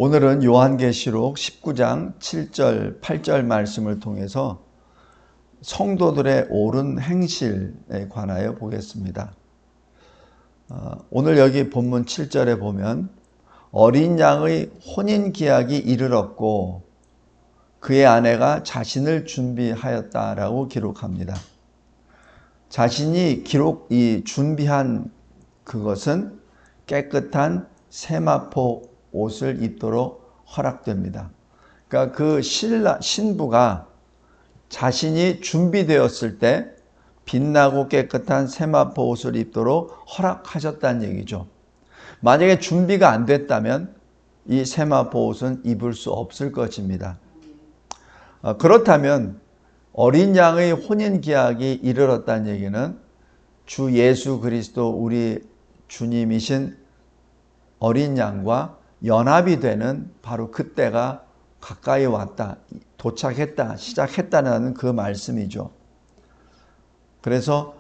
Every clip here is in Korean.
오늘은 요한계시록 19장 7절, 8절 말씀을 통해서 성도들의 옳은 행실에 관하여 보겠습니다. 오늘 여기 본문 7절에 보면 어린 양의 혼인기약이 이르렀고 그의 아내가 자신을 준비하였다라고 기록합니다. 자신이 준비한 그것은 깨끗한 세마포 옷을 입도록 허락됩니다. 그러니까 그 신부가 자신이 준비되었을 때 빛나고 깨끗한 세마포 옷을 입도록 허락하셨다는 얘기죠. 만약에 준비가 안 됐다면 이 세마포 옷은 입을 수 없을 것입니다. 그렇다면 어린 양의 혼인기약이 이르렀다는 얘기는 주 예수 그리스도 우리 주님이신 어린 양과 연합이 되는 바로 그때가 가까이 왔다, 도착했다, 시작했다는 그 말씀이죠. 그래서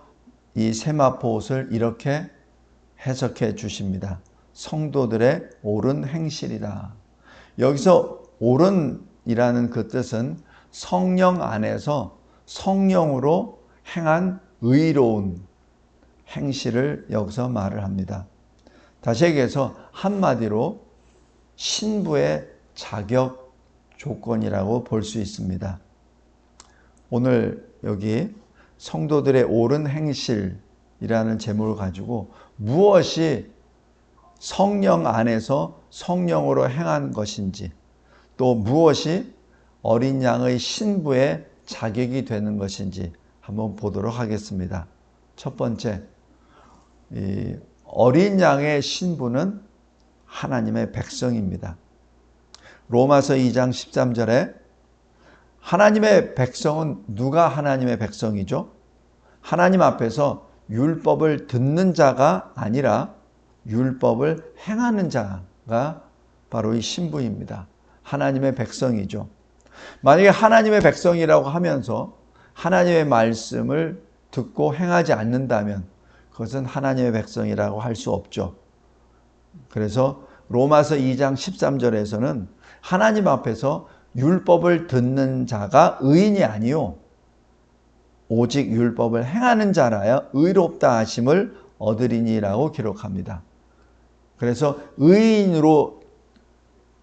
이 세마포 옷을 이렇게 해석해 주십니다. 성도들의 옳은 행실이다. 여기서 옳은이라는 그 뜻은 성령 안에서 성령으로 행한 의로운 행실을 여기서 말을 합니다. 다시 얘기해서 한마디로 신부의 자격 조건이라고 볼 수 있습니다. 오늘 여기 성도들의 옳은 행실이라는 제목을 가지고 무엇이 성령 안에서 성령으로 행한 것인지, 또 무엇이 어린 양의 신부의 자격이 되는 것인지 한번 보도록 하겠습니다. 첫 번째, 어린 양의 신부는 하나님의 백성입니다. 로마서 2장 13절에 하나님의 백성은 누가 하나님의 백성이죠? 하나님 앞에서 율법을 듣는 자가 아니라 율법을 행하는 자가 바로 이 신부입니다. 하나님의 백성이죠. 만약에 하나님의 백성이라고 하면서 하나님의 말씀을 듣고 행하지 않는다면 그것은 하나님의 백성이라고 할 수 없죠. 그래서 로마서 2장 13절에서는 하나님 앞에서 율법을 듣는 자가 의인이 아니요 오직 율법을 행하는 자라야 의롭다 하심을 얻으리니라고 기록합니다. 그래서 의인으로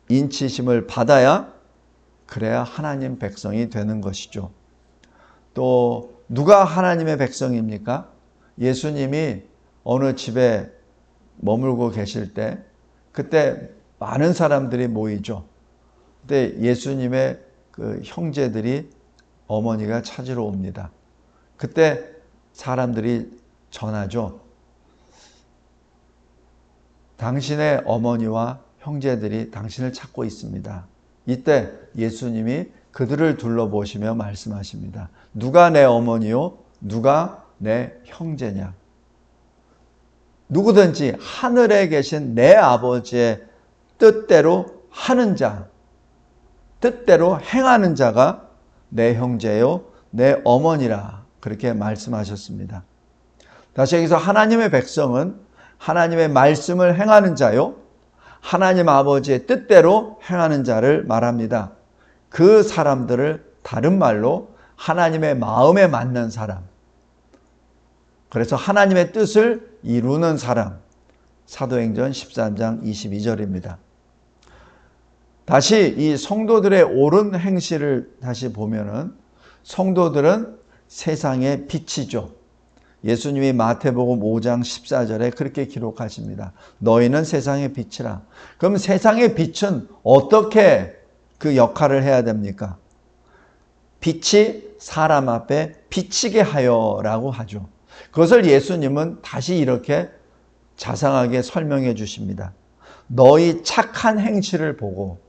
인치심을 받아야 그래야 하나님 백성이 되는 것이죠. 또 누가 하나님의 백성입니까? 예수님이 어느 집에 머물고 계실 때 그때 많은 사람들이 모이죠. 그때 예수님의 그 형제들이 어머니가 찾으러 옵니다. 그때 사람들이 전하죠. 당신의 어머니와 형제들이 당신을 찾고 있습니다. 이때 예수님이 그들을 둘러보시며 말씀하십니다. 누가 내 어머니요? 누가 내 형제냐? 누구든지 하늘에 계신 내 아버지의 뜻대로 하는 자, 뜻대로 행하는 자가 내 형제요, 내 어머니라 그렇게 말씀하셨습니다. 다시 여기서 하나님의 백성은 하나님의 말씀을 행하는 자요, 하나님 아버지의 뜻대로 행하는 자를 말합니다. 그 사람들을 다른 말로 하나님의 마음에 맞는 사람, 그래서 하나님의 뜻을 이루는 사람, 사도행전 13장 22절입니다. 다시 이 성도들의 옳은 행실을 다시 보면은 성도들은 세상의 빛이죠. 예수님이 마태복음 5장 14절에 그렇게 기록하십니다. 너희는 세상의 빛이라. 그럼 세상의 빛은 어떻게 그 역할을 해야 됩니까? 빛이 사람 앞에 비치게 하여라고 하죠. 그것을 예수님은 다시 이렇게 자상하게 설명해 주십니다. 너희 착한 행실을 보고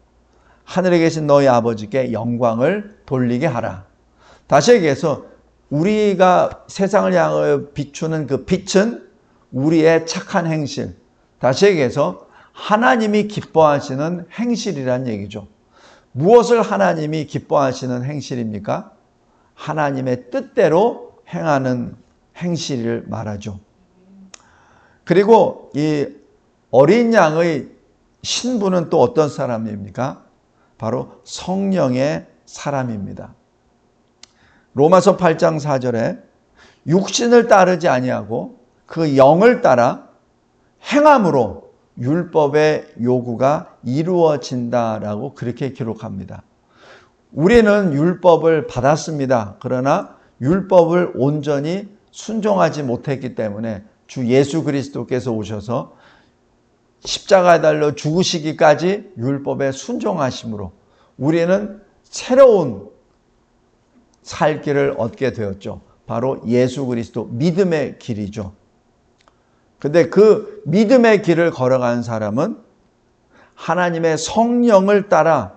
하늘에 계신 너희 아버지께 영광을 돌리게 하라. 다시 얘기해서 우리가 세상을 향하여 비추는 그 빛은 우리의 착한 행실. 다시 얘기해서 하나님이 기뻐하시는 행실이란 얘기죠. 무엇을 하나님이 기뻐하시는 행실입니까? 하나님의 뜻대로 행하는 행실을 말하죠. 그리고 이 어린 양의 신부는 또 어떤 사람입니까? 바로 성령의 사람입니다. 로마서 8장 4절에 육신을 따르지 아니하고 그 영을 따라 행함으로 율법의 요구가 이루어진다라고 그렇게 기록합니다. 우리는 율법을 받았습니다. 그러나 율법을 온전히 순종하지 못했기 때문에 주 예수 그리스도께서 오셔서 십자가에 달려 죽으시기까지 율법에 순종하심으로 우리는 새로운 살 길을 얻게 되었죠. 바로 예수 그리스도 믿음의 길이죠. 근데 그 믿음의 길을 걸어가는 사람은 하나님의 성령을 따라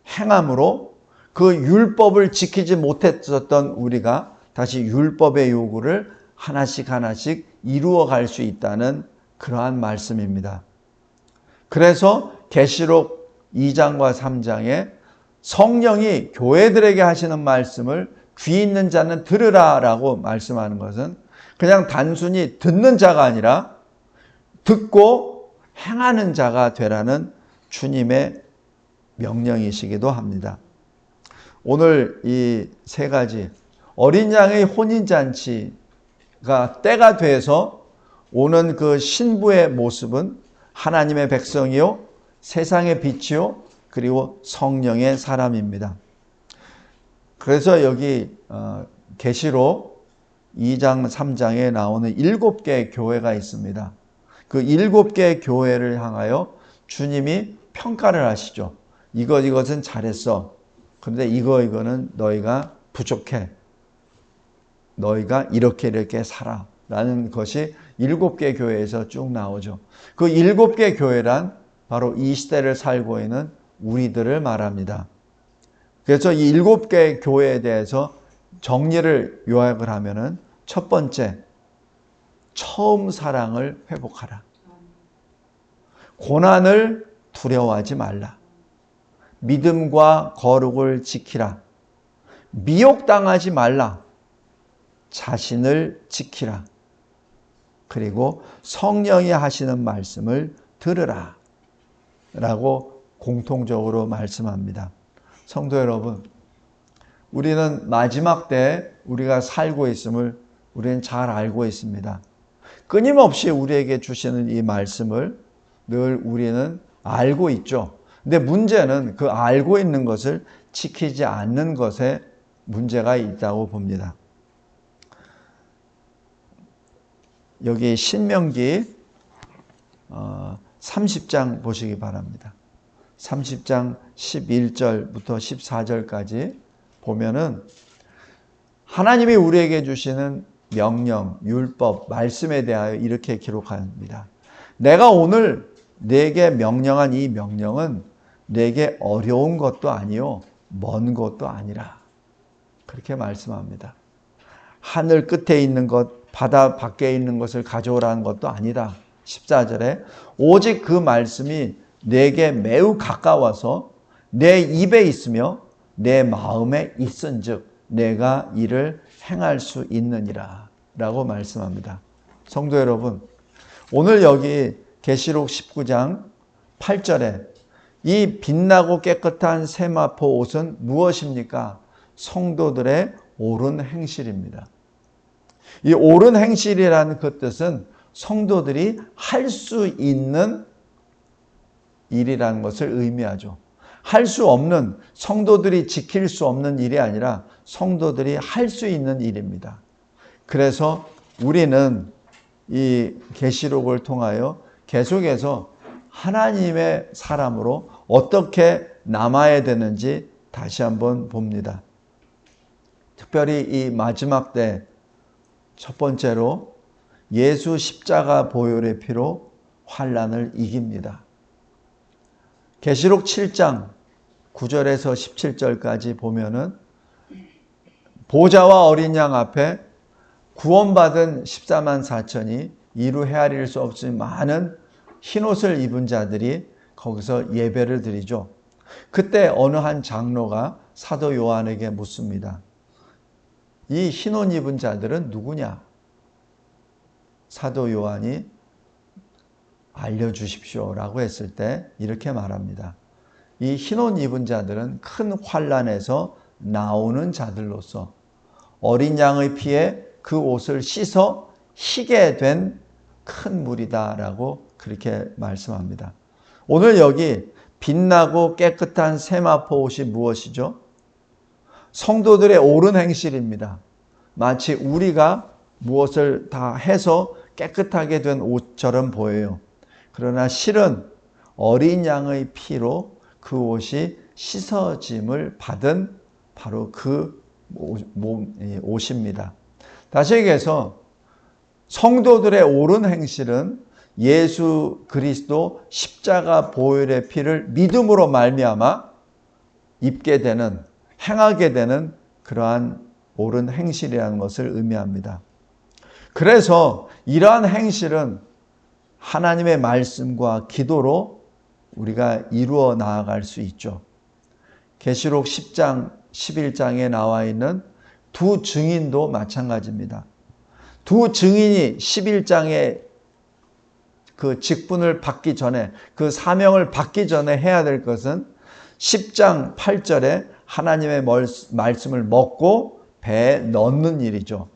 행함으로 그 율법을 지키지 못했었던 우리가 다시 율법의 요구를 하나씩 하나씩 이루어갈 수 있다는 그러한 말씀입니다. 그래서 계시록 2장과 3장에 성령이 교회들에게 하시는 말씀을 귀 있는 자는 들으라라고 말씀하는 것은 그냥 단순히 듣는 자가 아니라 듣고 행하는 자가 되라는 주님의 명령이시기도 합니다. 오늘 이 세 가지 어린 양의 혼인잔치가 때가 돼서 오는 그 신부의 모습은 하나님의 백성이요 세상의 빛이요 그리고 성령의 사람입니다. 그래서 여기 계시록 2장 3장에 나오는 7개의 교회가 있습니다. 그 7개의 교회를 향하여 주님이 평가를 하시죠. 이것은 잘했어. 그런데 이거는 너희가 부족해. 너희가 이렇게 살아. 라는 것이 7개 교회에서 쭉 나오죠. 그 7개 교회란 바로 이 시대를 살고 있는 우리들을 말합니다. 그래서 이 7개 교회에 대해서 정리를 요약을 하면은 첫 번째, 처음 사랑을 회복하라. 고난을 두려워하지 말라. 믿음과 거룩을 지키라. 미혹당하지 말라. 자신을 지키라. 그리고 성령이 하시는 말씀을 들으라. 라고 공통적으로 말씀합니다. 성도 여러분, 우리는 마지막 때 우리가 살고 있음을 우리는 잘 알고 있습니다. 끊임없이 우리에게 주시는 이 말씀을 늘 우리는 알고 있죠. 근데 문제는 그 알고 있는 것을 지키지 않는 것에 문제가 있다고 봅니다. 여기 신명기 30장 보시기 바랍니다. 30장 11절부터 14절까지 보면은 하나님이 우리에게 주시는 명령, 율법, 말씀에 대하여 이렇게 기록합니다. 내가 오늘 내게 명령한 이 명령은 내게 어려운 것도 아니요 먼 것도 아니라 그렇게 말씀합니다. 하늘 끝에 있는 것, 바다 밖에 있는 것을 가져오라는 것도 아니다. 14절에 오직 그 말씀이 내게 매우 가까워서 내 입에 있으며 내 마음에 있은즉 내가 이를 행할 수 있느니라 라고 말씀합니다. 성도 여러분, 오늘 여기 계시록 19장 8절에 이 빛나고 깨끗한 세마포 옷은 무엇입니까? 성도들의 옳은 행실입니다. 이 옳은 행실이라는 그 뜻은 성도들이 할 수 있는 일이라는 것을 의미하죠. 할 수 없는, 성도들이 지킬 수 없는 일이 아니라 성도들이 할 수 있는 일입니다. 그래서 우리는 이 계시록을 통하여 계속해서 하나님의 사람으로 어떻게 남아야 되는지 다시 한번 봅니다. 특별히 이 마지막 때 첫 번째로 예수 십자가 보혈의 피로 환난을 이깁니다. 계시록 7장 9절에서 17절까지 보면은 보좌와 어린 양 앞에 구원받은 14만 4천이 이루 헤아릴 수 없이 많은 흰옷을 입은 자들이 거기서 예배를 드리죠. 그때 어느 한 장로가 사도 요한에게 묻습니다. 이 흰옷 입은 자들은 누구냐? 사도 요한이 알려주십시오라고 했을 때 이렇게 말합니다. 이 흰 옷 입은 자들은 큰 환난에서 나오는 자들로서 어린 양의 피에 그 옷을 씻어 희게 된 큰 무리다라고 그렇게 말씀합니다. 오늘 여기 빛나고 깨끗한 세마포 옷이 무엇이죠? 성도들의 옳은 행실입니다. 마치 우리가 무엇을 다 해서 깨끗하게 된 옷처럼 보여요. 그러나 실은 어린 양의 피로 그 옷이 씻어짐을 받은 바로 그 옷입니다. 다시 얘기해서 성도들의 옳은 행실은 예수 그리스도 십자가 보혈의 피를 믿음으로 말미암아 입게 되는, 행하게 되는 그러한 옳은 행실이라는 것을 의미합니다. 그래서 이러한 행실은 하나님의 말씀과 기도로 우리가 이루어 나아갈 수 있죠. 계시록 10장, 11장에 나와 있는 두 증인도 마찬가지입니다. 두 증인이 11장에 그 직분을 받기 전에, 그 사명을 받기 전에 해야 될 것은 10장 8절에 하나님의 말씀을 먹고 배에 넣는 일이죠.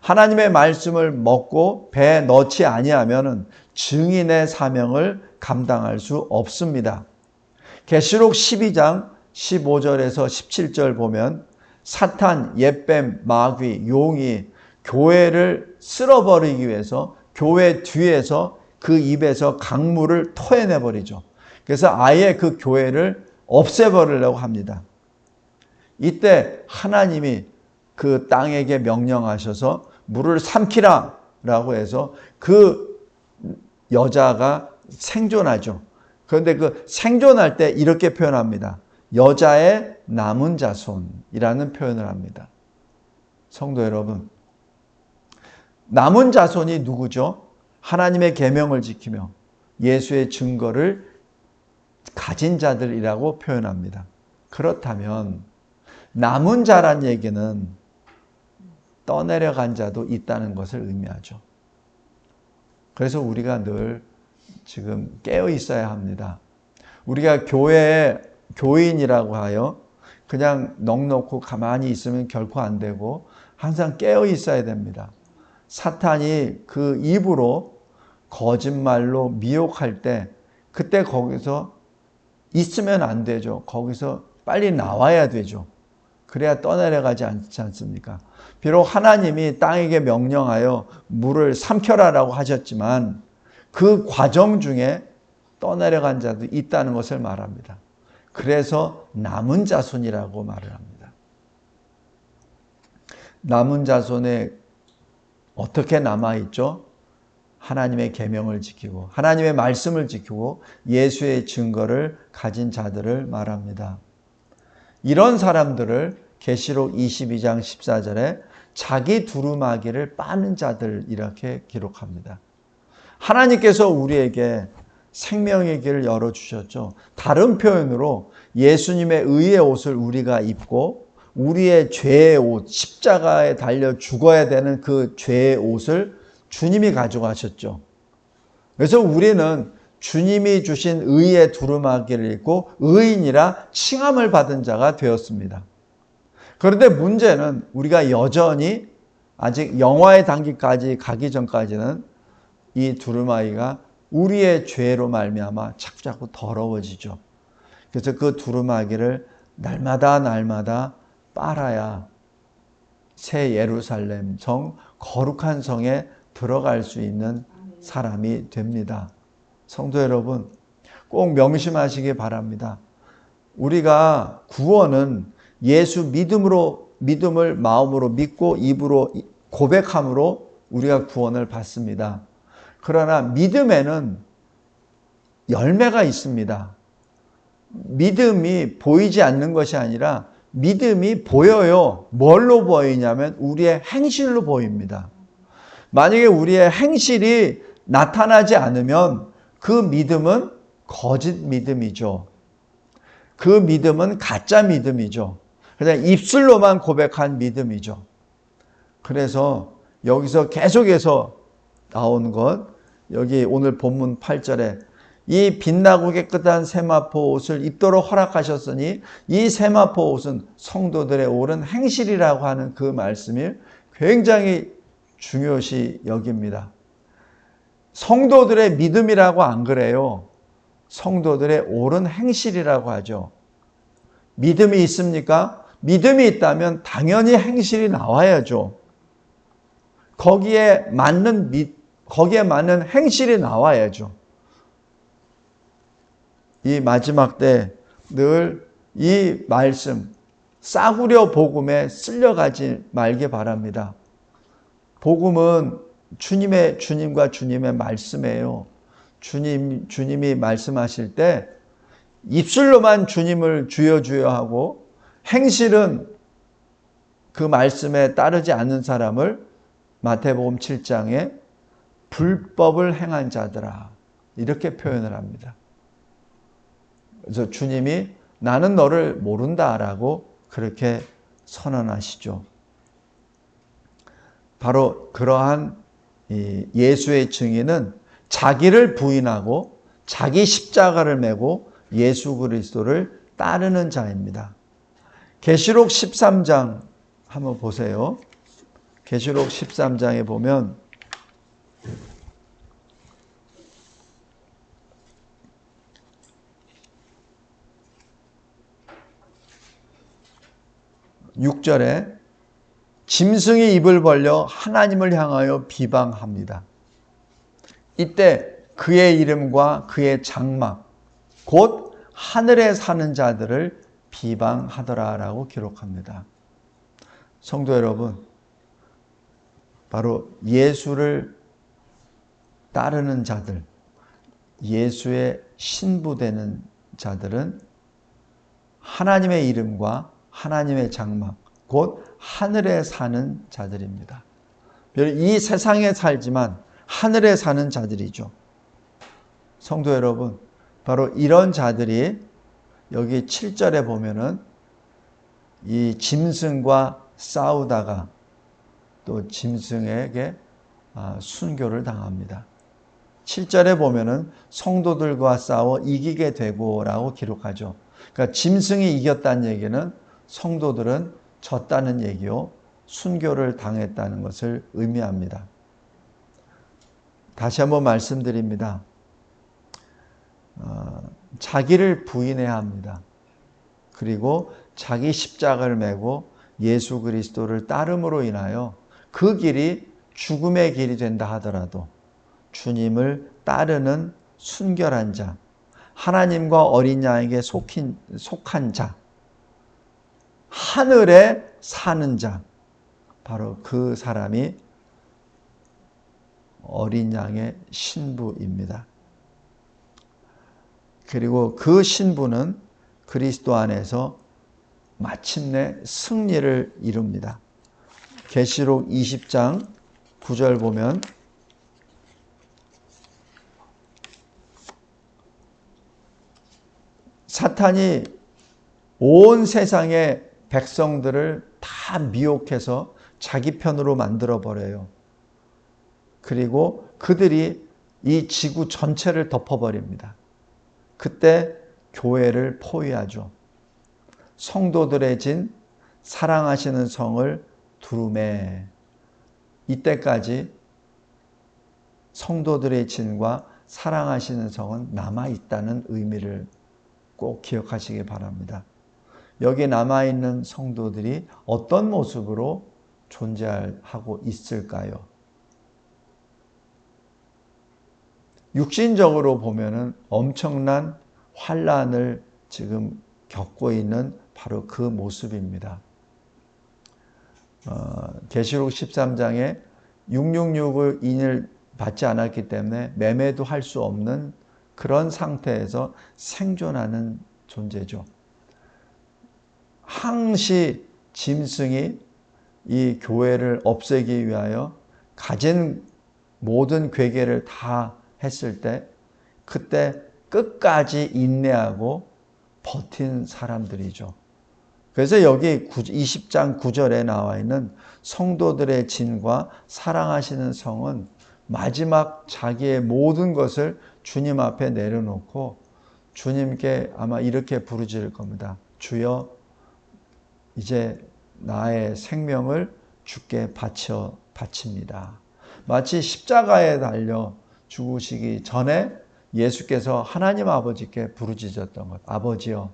하나님의 말씀을 먹고 배에 넣지 아니하면은 증인의 사명을 감당할 수 없습니다. 계시록 12장 15절에서 17절 보면 사탄, 옛뱀, 마귀, 용이 교회를 쓸어버리기 위해서 교회 뒤에서 그 입에서 강물을 토해내버리죠. 그래서 아예 그 교회를 없애버리려고 합니다. 이때 하나님이 그 땅에게 명령하셔서 물을 삼키라 라고 해서 그 여자가 생존하죠. 그런데 그 생존할 때 이렇게 표현합니다. 여자의 남은 자손이라는 표현을 합니다. 성도 여러분, 남은 자손이 누구죠? 하나님의 계명을 지키며 예수의 증거를 가진 자들이라고 표현합니다. 그렇다면 남은 자란 얘기는 떠내려간 자도 있다는 것을 의미하죠. 그래서 우리가 늘 지금 깨어 있어야 합니다. 우리가 교인이라고 하여 그냥 넋놓고 가만히 있으면 결코 안 되고 항상 깨어 있어야 됩니다. 사탄이 그 입으로 거짓말로 미혹할 때 그때 거기서 있으면 안 되죠. 거기서 빨리 나와야 되죠. 그래야 떠내려가지 않지 않습니까? 비록 하나님이 땅에게 명령하여 물을 삼켜라라고 하셨지만 그 과정 중에 떠내려간 자도 있다는 것을 말합니다. 그래서 남은 자손이라고 말을 합니다. 남은 자손에 어떻게 남아있죠? 하나님의 계명을 지키고 하나님의 말씀을 지키고 예수의 증거를 가진 자들을 말합니다. 이런 사람들을 계시록 22장 14절에 자기 두루마기를 빠는 자들 이렇게 기록합니다. 하나님께서 우리에게 생명의 길을 열어주셨죠. 다른 표현으로 예수님의 의의 옷을 우리가 입고 우리의 죄의 옷, 십자가에 달려 죽어야 되는 그 죄의 옷을 주님이 가져가셨죠. 그래서 우리는 주님이 주신 의의 두루마기를 입고 의인이라 칭함을 받은 자가 되었습니다. 그런데 문제는 우리가 여전히 아직 영화의 단계까지 가기 전까지는 이 두루마기가 우리의 죄로 말미암아 자꾸자꾸 더러워지죠. 그래서 그 두루마기를 날마다 빨아야 새 예루살렘 성, 거룩한 성에 들어갈 수 있는 사람이 됩니다. 성도 여러분, 꼭 명심하시기 바랍니다. 우리가 구원은 예수 믿음을 마음으로 믿고 입으로 고백함으로 우리가 구원을 받습니다. 그러나 믿음에는 열매가 있습니다. 믿음이 보이지 않는 것이 아니라 믿음이 보여요. 뭘로 보이냐면 우리의 행실로 보입니다. 만약에 우리의 행실이 나타나지 않으면 그 믿음은 거짓 믿음이죠. 그 믿음은 가짜 믿음이죠. 그냥 입술로만 고백한 믿음이죠. 그래서 여기서 계속해서 나온 것, 여기 오늘 본문 8절에 이 빛나고 깨끗한 세마포 옷을 입도록 허락하셨으니 이 세마포 옷은 성도들의 옳은 행실이라고 하는 그 말씀이 굉장히 중요시 여깁니다. 성도들의 믿음이라고 안 그래요. 성도들의 옳은 행실이라고 하죠. 믿음이 있습니까? 믿음이 있다면 당연히 행실이 나와야죠. 거기에 맞는 행실이 나와야죠. 이 마지막 때 늘 이 말씀 싸구려 복음에 쓸려가지 말기 바랍니다. 복음은 주님과 주님의 말씀이에요. 주님이 말씀하실 때 입술로만 주님을 주여 주여 하고 행실은 그 말씀에 따르지 않는 사람을 마태복음 7장에 불법을 행한 자들아 이렇게 표현을 합니다. 그래서 주님이 나는 너를 모른다라고 그렇게 선언하시죠. 바로 그러한 예수의 증인은 자기를 부인하고 자기 십자가를 메고 예수 그리스도를 따르는 자입니다. 계시록 13장 한번 보세요. 계시록 13장에 보면 (6절에) 짐승이 입을 벌려 하나님을 향하여 비방합니다. 이때 그의 이름과 그의 장막 곧 하늘에 사는 자들을 비방하더라라고 기록합니다. 성도 여러분, 바로 예수를 따르는 자들, 예수의 신부되는 자들은 하나님의 이름과 하나님의 장막, 곧 하늘에 사는 자들입니다. 이 세상에 살지만 하늘에 사는 자들이죠. 성도 여러분, 바로 이런 자들이 여기 7절에 보면은 이 짐승과 싸우다가 또 짐승에게 순교를 당합니다. 7절에 보면은 성도들과 싸워 이기게 되고라고 기록하죠. 그러니까 짐승이 이겼다는 얘기는 성도들은 졌다는 얘기요. 순교를 당했다는 것을 의미합니다. 다시 한번 말씀드립니다. 자기를 부인해야 합니다. 그리고 자기 십자가를 메고 예수 그리스도를 따름으로 인하여 그 길이 죽음의 길이 된다 하더라도 주님을 따르는 순결한 자, 하나님과 어린 양에게 속한 자, 하늘에 사는 자, 바로 그 사람이 어린 양의 신부입니다. 그리고 그 신부는 그리스도 안에서 마침내 승리를 이룹니다. 계시록 20장 9절 보면 사탄이 온 세상의 백성들을 다 미혹해서 자기 편으로 만들어버려요. 그리고 그들이 이 지구 전체를 덮어버립니다. 그때 교회를 포위하죠. 성도들의 진 사랑하시는 성을 두루매. 이때까지 성도들의 진과 사랑하시는 성은 남아있다는 의미를 꼭 기억하시기 바랍니다. 여기 남아있는 성도들이 어떤 모습으로 존재하고 있을까요? 육신적으로 보면은 엄청난 환난을 지금 겪고 있는 바로 그 모습입니다. 계시록 13장에 666을 인을 받지 않았기 때문에 매매도 할 수 없는 그런 상태에서 생존하는 존재죠. 항시 짐승이 이 교회를 없애기 위하여 가진 모든 괴계를 다 했을 때 그때 끝까지 인내하고 버틴 사람들이죠. 그래서 여기 20장 9절에 나와 있는 성도들의 진과 사랑하시는 성은 마지막 자기의 모든 것을 주님 앞에 내려놓고 주님께 아마 이렇게 부르짖을 겁니다. 주여, 이제 나의 생명을 주께 바칩니다. 마치 십자가에 달려 죽으시기 전에 예수께서 하나님 아버지께 부르짖었던 것. 아버지여,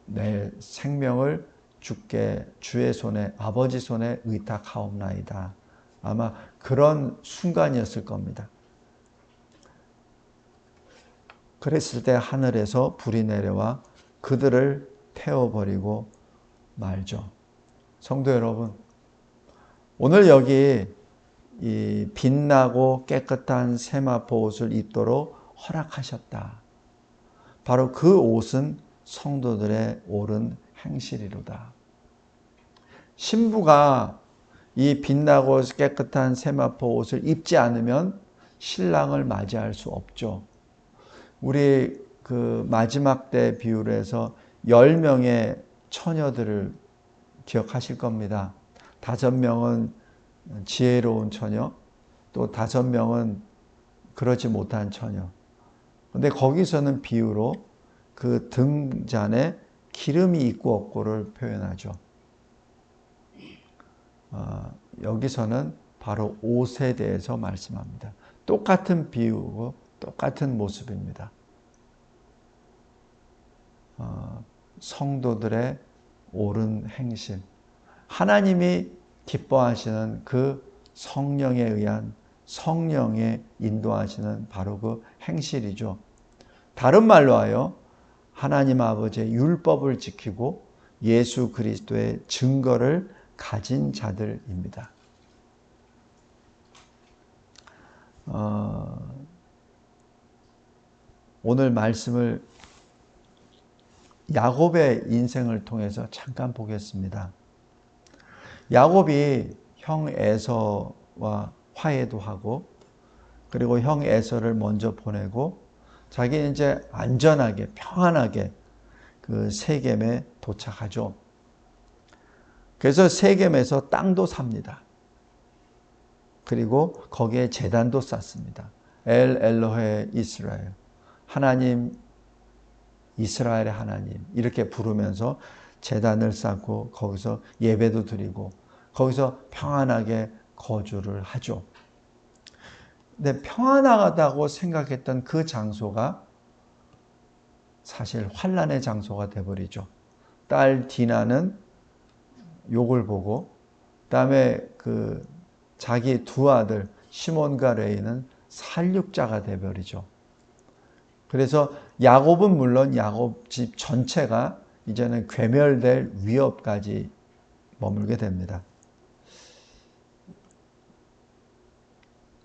내 생명을 주께 주의 손에, 아버지 손에 의탁하옵나이다. 아마 그런 순간이었을 겁니다. 그랬을 때 하늘에서 불이 내려와 그들을 태워버리고 말죠. 성도 여러분, 오늘 여기 이 빛나고 깨끗한 세마포 옷을 입도록 허락하셨다. 바로 그 옷은 성도들의 옳은 행실이로다. 신부가 이 빛나고 깨끗한 세마포 옷을 입지 않으면 신랑을 맞이할 수 없죠. 우리 그 마지막 때 비유를 해서 10명의 처녀들을 기억하실 겁니다. 5명은 지혜로운 처녀, 또 5명은 그러지 못한 처녀. 근데 거기서는 비유로 그 등잔에 기름이 있고 없고를 표현하죠. 여기서는 바로 옷에 대해서 말씀합니다. 똑같은 비유고 똑같은 모습입니다. 성도들의 옳은 행실, 하나님이 기뻐하시는 그 성령에 의한 성령의 인도하시는 바로 그 행실이죠. 다른 말로 하여 하나님 아버지의 율법을 지키고 예수 그리스도의 증거를 가진 자들입니다. 오늘 말씀을 야곱의 인생을 통해서 잠깐 보겠습니다. 야곱이 형 에서와 화해도 하고, 그리고 형 에서를 먼저 보내고, 자기는 이제 안전하게 평안하게 그 세겜에 도착하죠. 그래서 세겜에서 땅도 삽니다. 그리고 거기에 제단도 쌓습니다. 엘 엘로헤 이스라엘, 하나님, 이스라엘의 하나님, 이렇게 부르면서 제단을 쌓고 거기서 예배도 드리고 거기서 평안하게 거주를 하죠. 근데 평안하다고 생각했던 그 장소가 사실 환난의 장소가 되어버리죠. 딸 디나는 욕을 보고, 그다음에 그 자기 두 아들 시몬과 레이는 살육자가 되어버리죠. 그래서 야곱은 물론 야곱 집 전체가 이제는 괴멸될 위협까지 머물게 됩니다.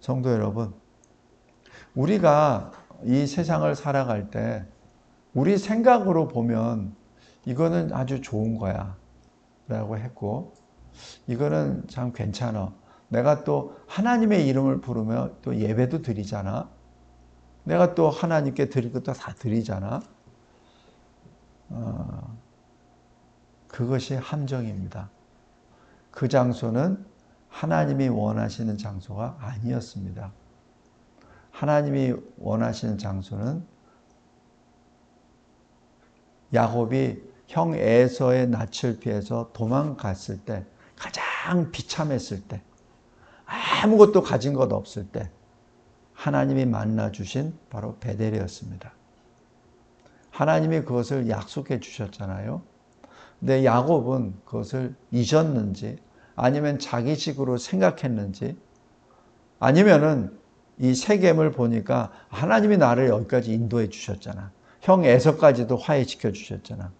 성도 여러분, 우리가 이 세상을 살아갈 때 우리 생각으로 보면 이거는 아주 좋은 거야 라고 했고, 이거는 참 괜찮아. 내가 또 하나님의 이름을 부르며 또 예배도 드리잖아. 내가 또 하나님께 드릴 것도 다 드리잖아. 그것이 함정입니다. 그 장소는 하나님이 원하시는 장소가 아니었습니다. 하나님이 원하시는 장소는 야곱이 형 에서의 낯을 피해서 도망갔을 때, 가장 비참했을 때, 아무것도 가진 것 없을 때 하나님이 만나 주신 바로 베델이었습니다. 하나님이 그것을 약속해 주셨잖아요. 근데 야곱은 그것을 잊었는지, 아니면 자기식으로 생각했는지, 아니면은 이 세겜을 보니까 하나님이 나를 여기까지 인도해 주셨잖아. 형 에서까지도 화해시켜 주셨잖아.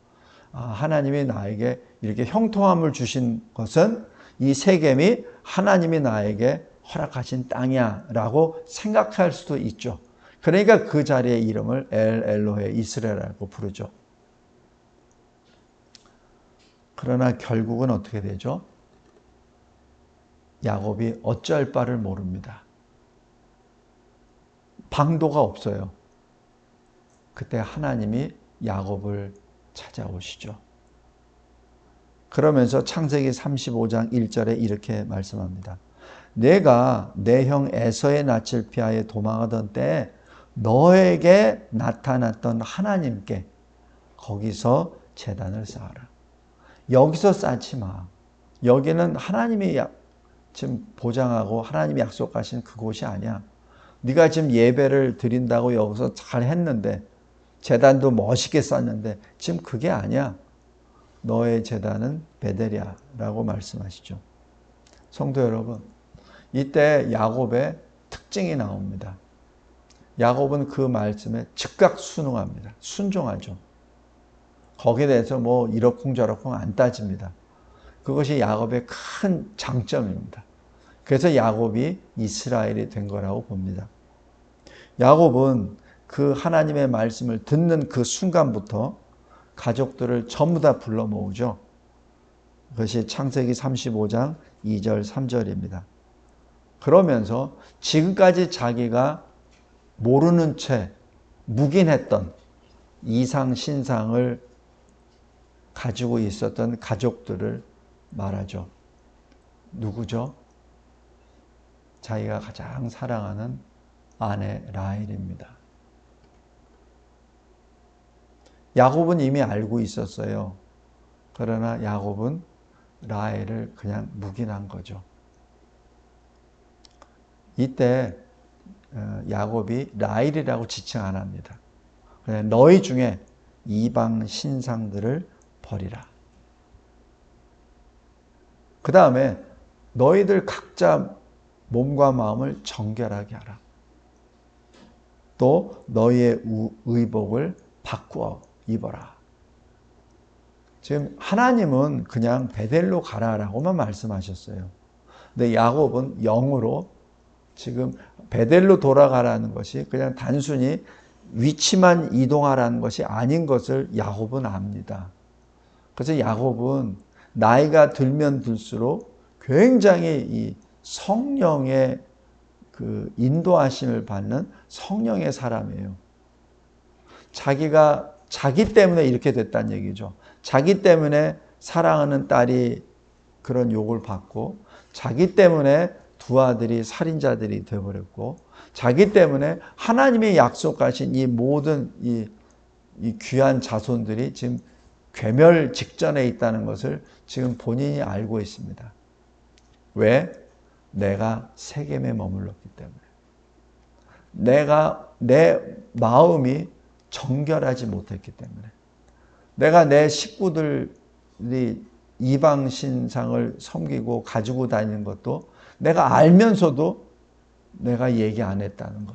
하나님이 나에게 이렇게 형통함을 주신 것은 이 세겜이 하나님이 나에게 허락하신 땅이야 라고 생각할 수도 있죠. 그러니까 그 자리의 이름을 엘 엘로헤 이스라엘이라고 부르죠. 그러나 결국은 어떻게 되죠? 야곱이 어쩔 바를 모릅니다. 방도가 없어요. 그때 하나님이 야곱을 찾아오시죠. 그러면서 창세기 35장 1절에 이렇게 말씀합니다. 내가 내 형 에서의 낯을 피하여 도망하던 때에 너에게 나타났던 하나님께 거기서 제단을 쌓아라. 여기서 쌓지 마. 여기는 하나님이 지금 보장하고 하나님이 약속하신 그곳이 아니야. 네가 지금 예배를 드린다고 여기서 잘 했는데 제단도 멋있게 쌓는데 지금 그게 아니야. 너의 제단은 베델이야라고 말씀하시죠. 성도 여러분, 이때 야곱의 특징이 나옵니다. 야곱은 그 말씀에 즉각 순응합니다. 순종하죠. 거기에 대해서 뭐 이러쿵저러쿵 안 따집니다. 그것이 야곱의 큰 장점입니다. 그래서 야곱이 이스라엘이 된 거라고 봅니다. 야곱은 그 하나님의 말씀을 듣는 그 순간부터 가족들을 전부 다 불러 모으죠. 그것이 창세기 35장 2절 3절입니다. 그러면서 지금까지 자기가 모르는 채 묵인했던 이상 신상을 가지고 있었던 가족들을 말하죠. 누구죠? 자기가 가장 사랑하는 아내 라헬입니다. 야곱은 이미 알고 있었어요. 그러나 야곱은 라헬을 그냥 묵인한 거죠. 이때 야곱이 라헬이라고 지칭 안 합니다. 그냥 너희 중에 이방 신상들을 버리라. 그 다음에 너희들 각자 몸과 마음을 정결하게 하라. 또 너희의 의복을 바꾸어 입어라. 지금 하나님은 그냥 베델로 가라라고만 말씀하셨어요. 근데 야곱은 영으로 지금 베델로 돌아가라는 것이 그냥 단순히 위치만 이동하라는 것이 아닌 것을 야곱은 압니다. 그래서 야곱은 나이가 들면 들수록 굉장히 이 성령의 그 인도하심을 받는 성령의 사람이에요. 자기가 자기 때문에 이렇게 됐다는 얘기죠. 자기 때문에 사랑하는 딸이 그런 욕을 받고, 자기 때문에 두 아들이 살인자들이 되어버렸고, 자기 때문에 하나님이 약속하신 이 모든 이 귀한 자손들이 지금 괴멸 직전에 있다는 것을 지금 본인이 알고 있습니다. 왜? 내가 세겜에 머물렀기 때문에. 내 마음이 정결하지 못했기 때문에. 내가 내 식구들이 이방 신상을 섬기고 가지고 다니는 것도 내가 알면서도 내가 얘기 안 했다는 것.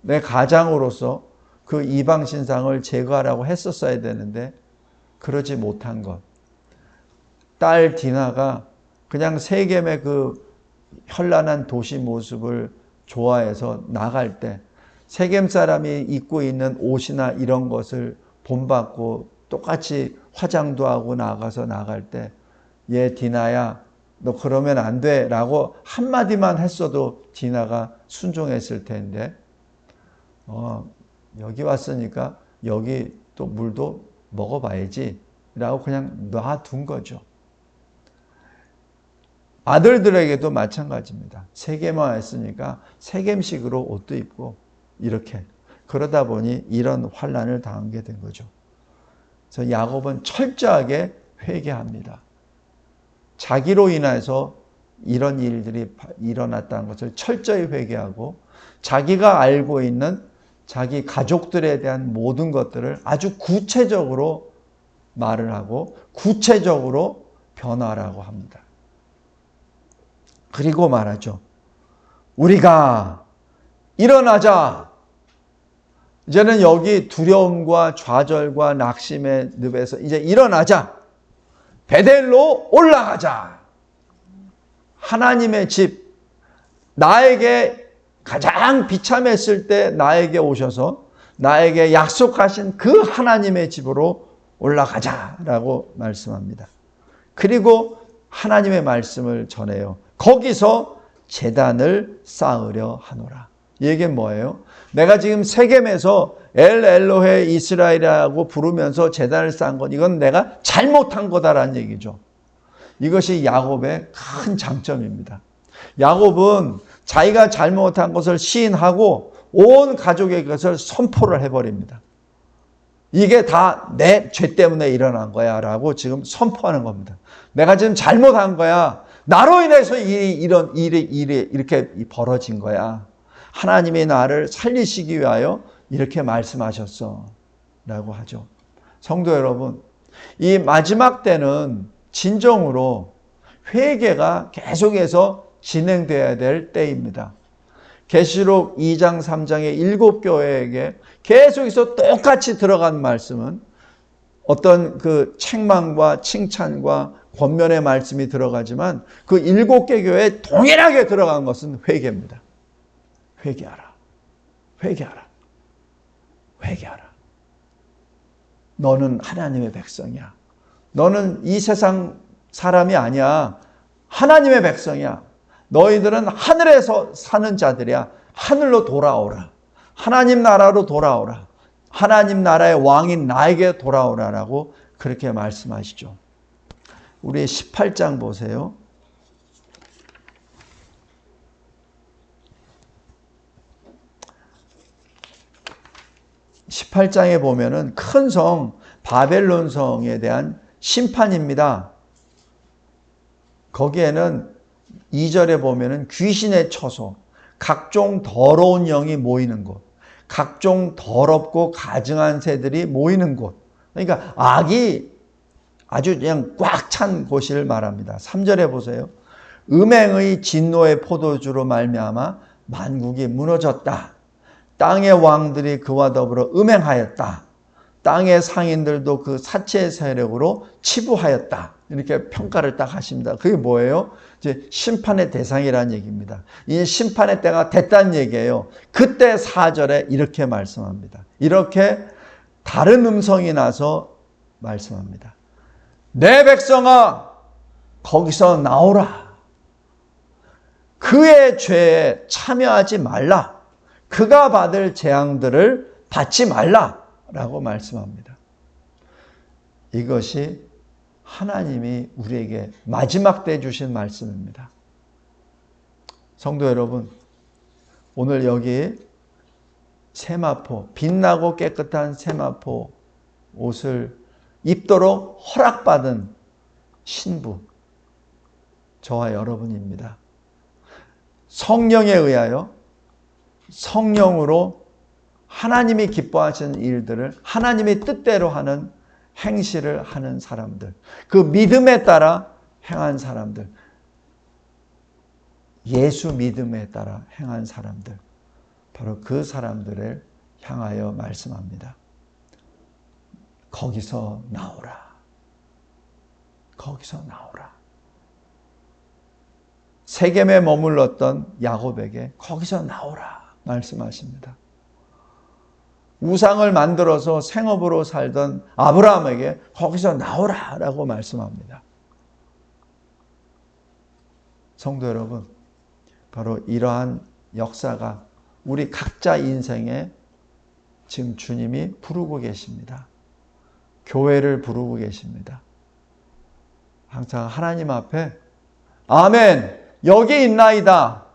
내 가장으로서 그 이방 신상을 제거하라고 했었어야 되는데 그러지 못한 것. 딸 디나가 그냥 세겜의 그 현란한 도시 모습을 좋아해서 나갈 때 세겜 사람이 입고 있는 옷이나 이런 것을 본받고 똑같이 화장도 하고 나가서 나갈 때 얘 디나야 너 그러면 안 돼 라고 한마디만 했어도 디나가 순종했을 텐데 여기 왔으니까 여기 또 물도 먹어봐야지 라고 그냥 놔둔 거죠. 아들들에게도 마찬가지입니다. 세겜화 했으니까 세겜식으로 옷도 입고 이렇게 그러다 보니 이런 환난을 당하게 된 거죠. 그래서 야곱은 철저하게 회개합니다. 자기로 인해서 이런 일들이 일어났다는 것을 철저히 회개하고 자기가 알고 있는 자기 가족들에 대한 모든 것들을 아주 구체적으로 말을 하고 구체적으로 변화라고 합니다. 그리고 말하죠. 우리가 일어나자. 이제는 여기 두려움과 좌절과 낙심의 늪에서 이제 일어나자. 베델로 올라가자. 하나님의 집, 나에게 가장 비참했을 때 나에게 오셔서 나에게 약속하신 그 하나님의 집으로 올라가자라고 말씀합니다. 그리고 하나님의 말씀을 전해요. 거기서 제단을 쌓으려 하노라. 이 얘기는 뭐예요? 내가 지금 세겜에서 엘 엘로헤 이스라엘이라고 부르면서 제단을 쌓은 건 이건 내가 잘못한 거다라는 얘기죠. 이것이 야곱의 큰 장점입니다. 야곱은 자기가 잘못한 것을 시인하고 온 가족의 것을 선포를 해버립니다. 이게 다 내 죄 때문에 일어난 거야 라고 지금 선포하는 겁니다. 내가 지금 잘못한 거야. 나로 인해서 이런 일이 이렇게 벌어진 거야. 하나님이 나를 살리시기 위하여 이렇게 말씀하셨어 라고 하죠. 성도 여러분, 이 마지막 때는 진정으로 회개가 계속해서 진행되어야 될 때입니다. 계시록 2장 3장의 7교회에게 계속해서 똑같이 들어간 말씀은 어떤 그 책망과 칭찬과 권면의 말씀이 들어가지만 그 7개 교회에 동일하게 들어간 것은 회개입니다. 회개하라. 회개하라. 회개하라. 너는 하나님의 백성이야. 너는 이 세상 사람이 아니야. 하나님의 백성이야. 너희들은 하늘에서 사는 자들이야. 하늘로 돌아오라. 하나님 나라로 돌아오라. 하나님 나라의 왕인 나에게 돌아오라라고 그렇게 말씀하시죠. 우리 18장 보세요. 18장에 보면은 큰 성 바벨론 성에 대한 심판입니다. 거기에는 2절에 보면은 귀신의 처소, 각종 더러운 영이 모이는 곳, 각종 더럽고 가증한 새들이 모이는 곳. 그러니까 악이 아주 그냥 꽉 찬 곳을 말합니다. 3절에 보세요. 음행의 진노의 포도주로 말미암아 만국이 무너졌다. 땅의 왕들이 그와 더불어 음행하였다. 땅의 상인들도 그 사체 세력으로 치부하였다. 이렇게 평가를 딱 하십니다. 그게 뭐예요? 이제 심판의 대상이라는 얘기입니다. 이 심판의 때가 됐다는 얘기예요. 그때 4절에 이렇게 말씀합니다. 이렇게 다른 음성이 나서 말씀합니다. 내 백성아, 거기서 나오라. 그의 죄에 참여하지 말라. 그가 받을 재앙들을 받지 말라라고 말씀합니다. 이것이 하나님이 우리에게 마지막 때 주신 말씀입니다. 성도 여러분, 오늘 여기 세마포, 빛나고 깨끗한 세마포 옷을 입도록 허락받은 신부, 저와 여러분입니다. 성령에 의하여 성령으로 하나님이 기뻐하시는 일들을 하나님의 뜻대로 하는 행실을 하는 사람들, 그 믿음에 따라 행한 사람들, 예수 믿음에 따라 행한 사람들, 바로 그 사람들을 향하여 말씀합니다. 거기서 나오라. 거기서 나오라. 세겜에 머물렀던 야곱에게 거기서 나오라 말씀하십니다. 우상을 만들어서 생업으로 살던 아브라함에게 거기서 나오라라고 말씀합니다. 성도 여러분, 바로 이러한 역사가 우리 각자 인생에 지금 주님이 부르고 계십니다. 교회를 부르고 계십니다. 항상 하나님 앞에 아멘, 여기 있나이다.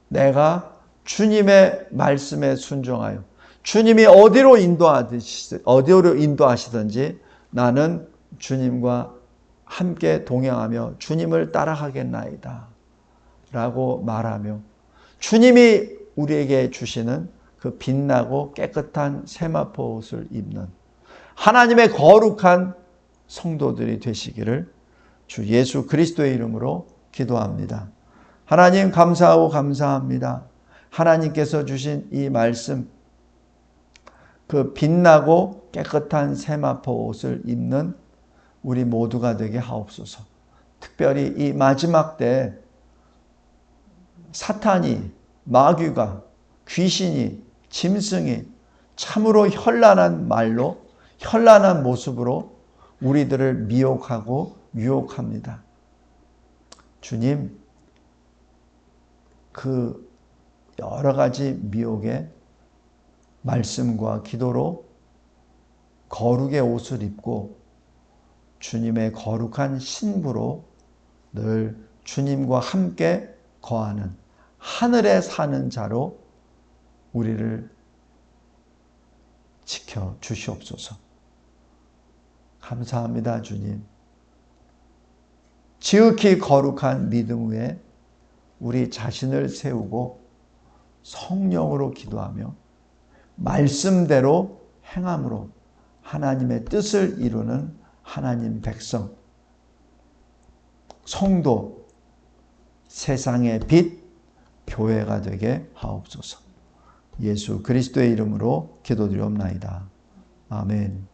내가 주님의 말씀에 순종하여 주님이 어디로 인도하시든지 나는 주님과 함께 동행하며 주님을 따라가겠나이다 라고 말하며 주님이 우리에게 주시는 그 빛나고 깨끗한 세마포 옷을 입는 하나님의 거룩한 성도들이 되시기를 주 예수 그리스도의 이름으로 기도합니다. 하나님 감사하고 감사합니다. 하나님께서 주신 이 말씀, 그 빛나고 깨끗한 세마포 옷을 입는 우리 모두가 되게 하옵소서. 특별히 이 마지막 때 사탄이, 마귀가, 귀신이, 짐승이 참으로 현란한 말로, 현란한 모습으로 우리들을 미혹하고 유혹합니다. 주님, 그 여러 가지 미혹의 말씀과 기도로 거룩의 옷을 입고 주님의 거룩한 신부로 늘 주님과 함께 거하는 하늘에 사는 자로 우리를 지켜 주시옵소서. 감사합니다, 주님. 지극히 거룩한 믿음 위에 우리 자신을 세우고 성령으로 기도하며 말씀대로 행함으로 하나님의 뜻을 이루는 하나님 백성, 성도, 세상의 빛, 교회가 되게 하옵소서. 예수 그리스도의 이름으로 기도드리옵나이다. 아멘.